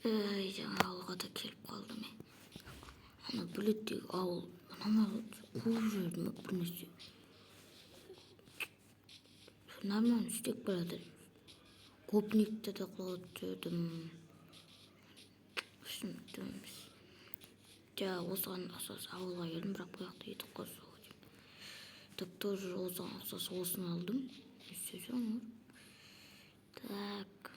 жаңа ауылға да келіп қалдым. Ана бөлеттегі ауыл, анау қуып жүрдім бір нәрсе. Нормально істеп барады. Гопникті де қылып жүрдім. Осыған ұқсас ауылға келдім, бірақ бұл жақта етік қосуға деймін. Так тоже осыған ұқсас осыны алдым. Так.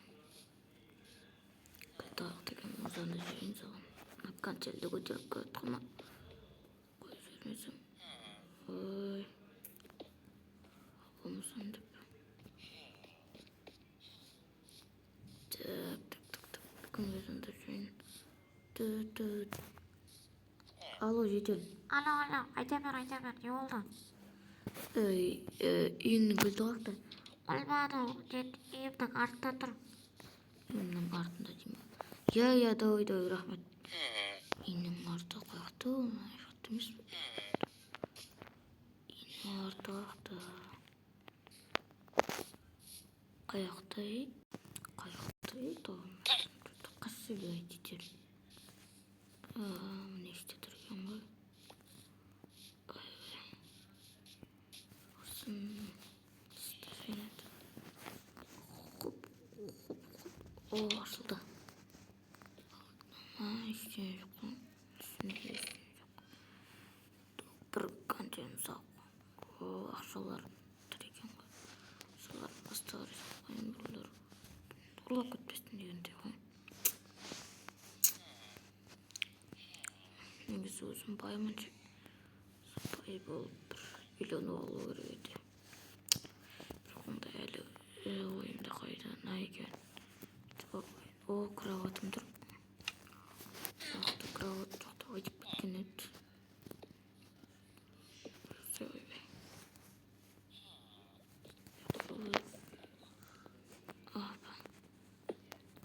Қайтақ деген музаны жайын саған. Концерді көтеріп көріп қылма. Қой жүрмесім. Ой. Болмасын деп. Так. Кім өзіңді жайын. Алло, жетел. Алло, айта бер, не болды? Үйіңнің кілті қақта? Olmadı, үйімнің артында тұр. Үйімнің артында деймін. Я, давай, рахмет. Үйіңнің арты қаяқта, айқатты емес пе? Үйіңнің арты қаяқта. Қаяқта, қасы бай жетел. Міне іште тұрген ғой. Орсын істі жайнады. Хоп. О, ашылды. Ештеңе жоқ. Бір контент сау. Ақшалар тұр екен ғой. Ақшалар басталар екен. Ұрлап кетпесін дегенде ғой. Негізі өзім баймын ше. Бай болып бір үйленіп алу керек еді. Бірақ онда әлі ойымда қайда на екен. О, кроватым тұр. Жоқты кроват жоқты айтып кеткен еді.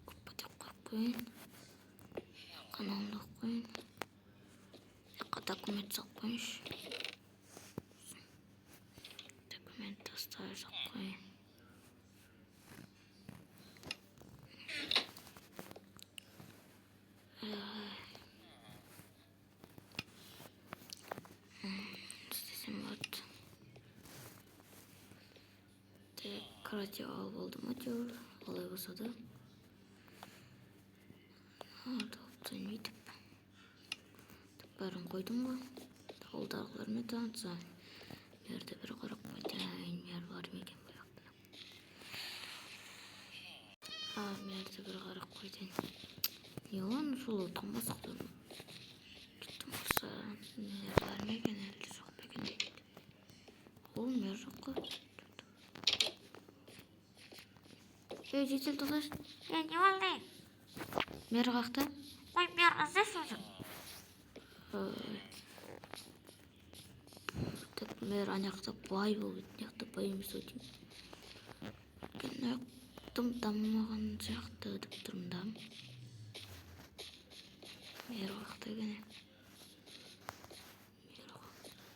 Көппа деп қойып қойын. Қанауымды қойын. Документ салып қойыншы. Документ тастар салып қойын. İstesem vardı. Radyo al oldu mu diyor. Olay olsa da. Orada optayım gidip. Bарын koydum mu? Oldağlarımı tanıtsa. Yerde bir qarab koyayım. Yer var mı ekan bu yoqda? Yerde bir qarab koydum. Yalan sol otamazdım. Gittim olsa. Yer var mı ekan? Elde жоқ па екен дейді. Ол мер жоқ қой. Жетел тоқташы. Не болды? Мер қақта? Ой, мер іздеші өзің. Так мер анаяқта бай болып еді. Неяқта бай емес өтейін. Тым дамымаған сияқты деп тұрмын да. Мер қақта екен. Мер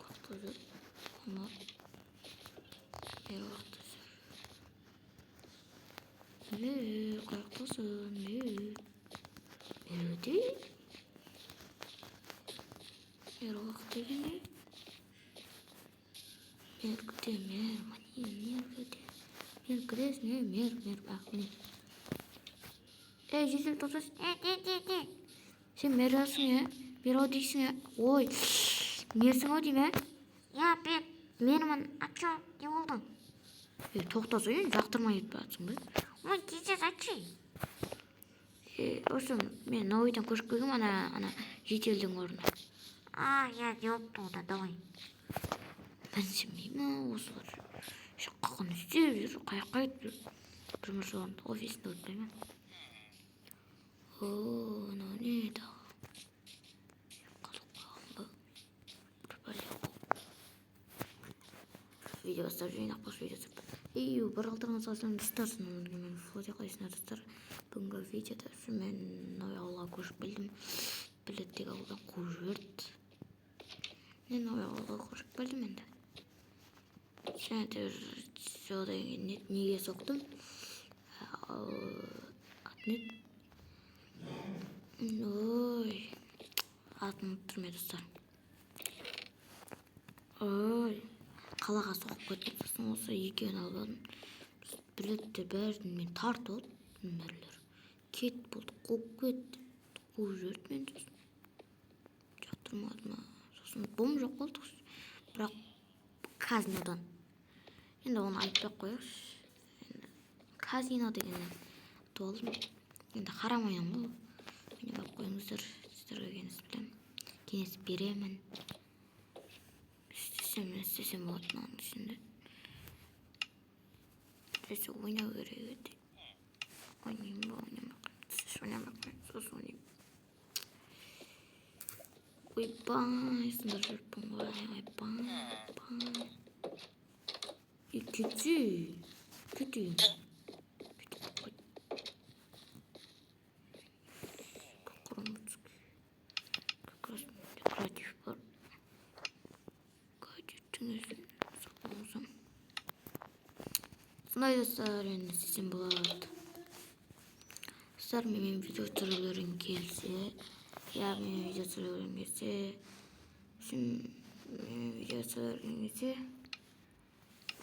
қақта жүр. Ama mер қақта жүр. Mер қаяқтасың? Мер өте? Мер қақта екен. Мер күте, мер күте. Мер күтесің, мер бақ міне. Жетел тоқташы. Не? Сен мер асың, мер ау дейсің. Ой, мерсің ау дейм, Я, менмін, атшы, не болды? Тоқтаса, жақтырмай етпей атсың ба? Ой, тезірек айтшы. Осы мен Науидан көшіп келгем ана жетелдің орнына. Я не опты ода, давай. Мен сенбеймін, осылар шаққан істеп жүр, қаяққа кетіп жүр. Жұмыс орнында офисінде өтпеймін. Мынау не дағы? Қалып қалған ба? Бір бәле. Видео бастап жайын ақпаш видео сұрпа. Бір алтырыңыз алсам достарсын. Мен фото қайсына достар. Бүгінгі видеода мен ауылға көшіп келдім. Білеттегі ауылдан қуып жіберді. Мен ауылға көшіп келдім енді. Және де содан неге соқтым? Атнет Ой, атын ұмыттырмай достар. Ой, қалаға соғып кетіп сосын осы екеуін алып алдым. Білетті бәрін мен тартып алып бәрілер. Кет болды, қуып кетті. Қуып жіберді мен сосын. Жақтырмады ма? Сосын бом жоқ болдық. Бірақ казинодан. Енді оны айтпай қояқшы. Казино дегеннен толдым. Енді қарамайын ғой. Мені бақ қойыңыздар. Сіздерге кеңес беремін. істесем болады мынаның ішінде. Біресе ойнау керек еді. Ойнаймын ба, ойнамай сосын ойнаймын. Ойбай, сындар жүріппін ғой. Ойбай. Кетейін. Как раз декоратив бар. Гаджеттің өзін сатып алсам. Сондай достар, енді істесем болады. Достар, менімен видео түсірулерің келсе,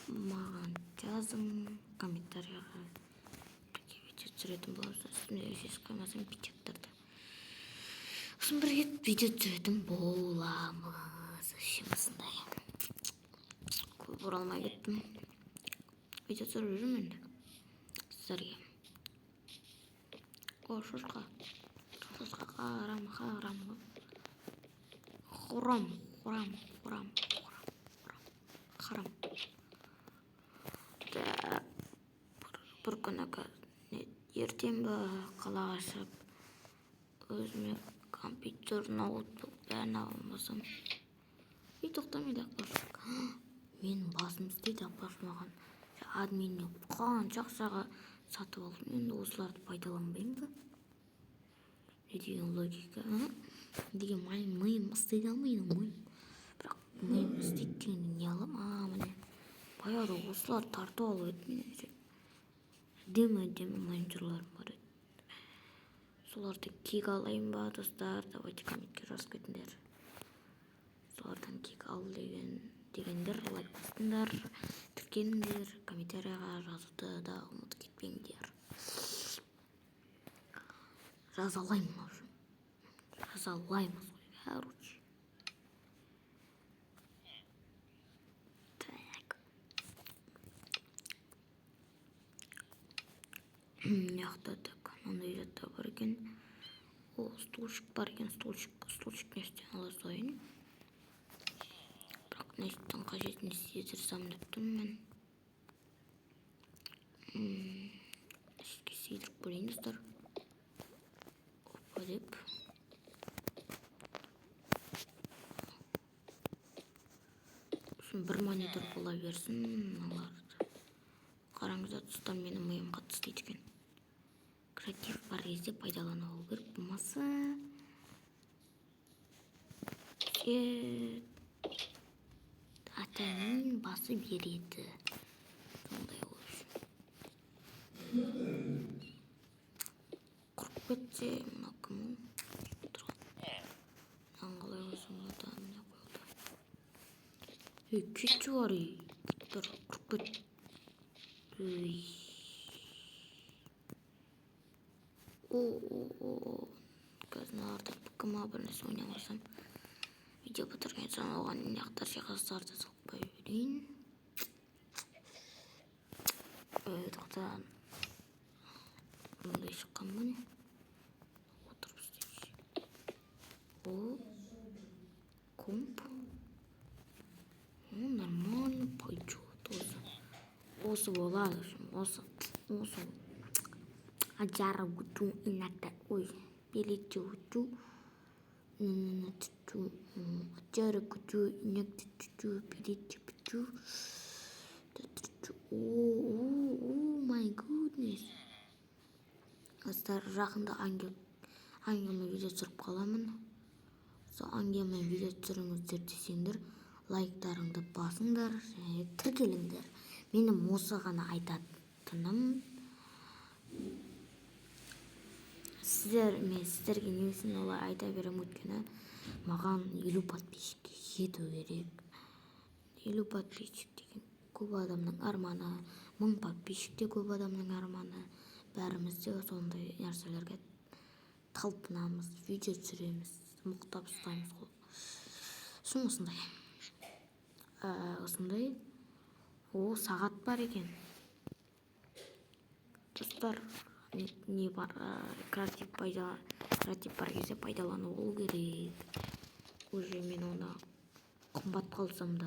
маған жазың комментарияға. Видео түсіретін болса, үстінде сіз қоймасам печаттарды. Сосын бірге видео түсіретін боламыз. Шымысындай. Көп оралмай кеттім. Видео түсіріп жүрмін енді. Сіздерге. О, шошқа. Шошқа қарам. Қарам. Бір күні ертең бі қалаға шығып өзіме компьютер, ноутбук бәрін алмасам. И тоқтамайды ақпарат. Менің басым істейді ақпарат маған. Админнен қанша ақшаға сатып алдым. Енді осыларды пайдаланбаймын ба? Не деген логика? Деген миым істей алмайды миым. Бірақ миым істейткен не алам? Міне. Баяғыда осыларды тартып алып еді менен. Әдемі мониторларым бар еді. Соларды кек алайын ба, достар? Давайте комментке жазып кетіңдер. Солардан кек ал дегендер лайк басыңдар, тіркеліңдер, комментарияға жазуды да ұмытып кетпеңдер. Жазалаймыз ғой, короче. Так. Яқта так, мынандай жатта бар екен. О, стульчик бар екен, стульчик нестен ала салайын. Бірақ нестен қажетін сездірсам деп тұрмын мен. Ішке сейдіріп көрейін достар. Опа деп. Бір монитор бола берсін. Қараңызда достар, менің миым қатты істейді екен. Креатив бар кезде пайдалану алу керек болмаса. Атаның басы береді. Сондай olur. Құрып кетсе, мына кім ол? Аңғалай өзім ода міне қойылды. Кетші бар ей. Құрып кет. Қазыналарда бұқыма бір нәрсе ойнамасам. Видео бітірген соң оған неқтар жиһаздарды соқпай берейін. Тоқтан. Бұндай шыққан ба не? Отырып істейші. О, комп. Нормально пойдет осы. Осы болады. Осы. Аджара гуту инакта. Ой, белете гуту. Аджара гуту инакта гуту. Белете гуту. О, my goodness. Достар, жақында ангелмен видео түсіріп қаламын. Сол ангелмен видео түсіріңіздер десеңдер, лайктарыңды басыңдар және тіркеліңдер. Менің осы ғана айтатыным. мен сіздерге негізінен олай айта беремін, өйткені маған 50 подписчикке жету керек. 50 подписчик деген көп адамның арманы, 1000 подписчик те көп адамның арманы. Бәріміз де сондай нәрселерге талпынамыз, видео түсіреміз, мықтап ұстаймыз ғой. Осындай. Осындай. Сағат бар екен. Достар, не бар? Креатив бар кезде пайдалану болу керек. Уже мен оны қымбат қалсам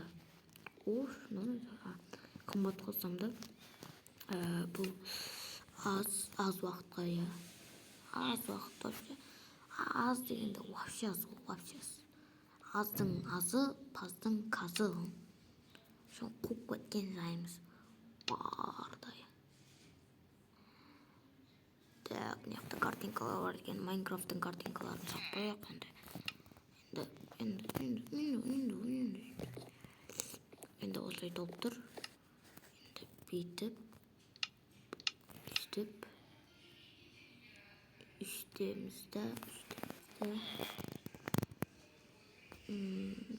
да, бұл аз уақытқа, аз уақыт вообще. Аз дегенде вообще аз ол, вообще аз. Аздың азы, паздың қазы. Сол қуып кеткен жайымыз бардай. Так, мына жақта картинкалар бар екен. Майнкрафттың картинкаларын сақпайық енді осылай толып тұр. Енді бүйтіп үстеміз да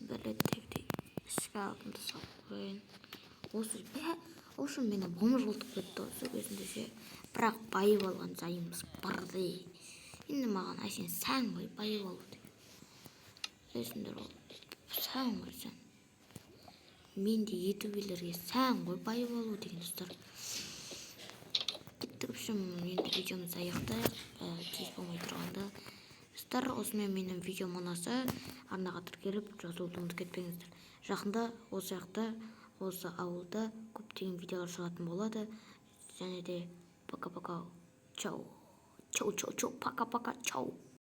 бәлеттегідей ішкі алдымды салып қойын. Осы мені бомжылтып кетті осы кезінде ше. Бірақ байып алған жайымыз барды. Енді маған әшейін сән ғой байып алу деген. Білесіңдер ол сән ғой, сән. Мен де ютуберлерге сән ғой байып алу деген, достар. Кеттік үшін енді видеомызды аяқтайық. Кез болмай тұрғанда. Достар, осымен менің видеом ұнаса, арнаға тіркеліп жазуды ұмытып кетпеңіздер. Жақында осы жақта, осы ауылда көптеген видеолар шығатын болады. Және де пока-пока. Чау. Чау, пока-пока, чау.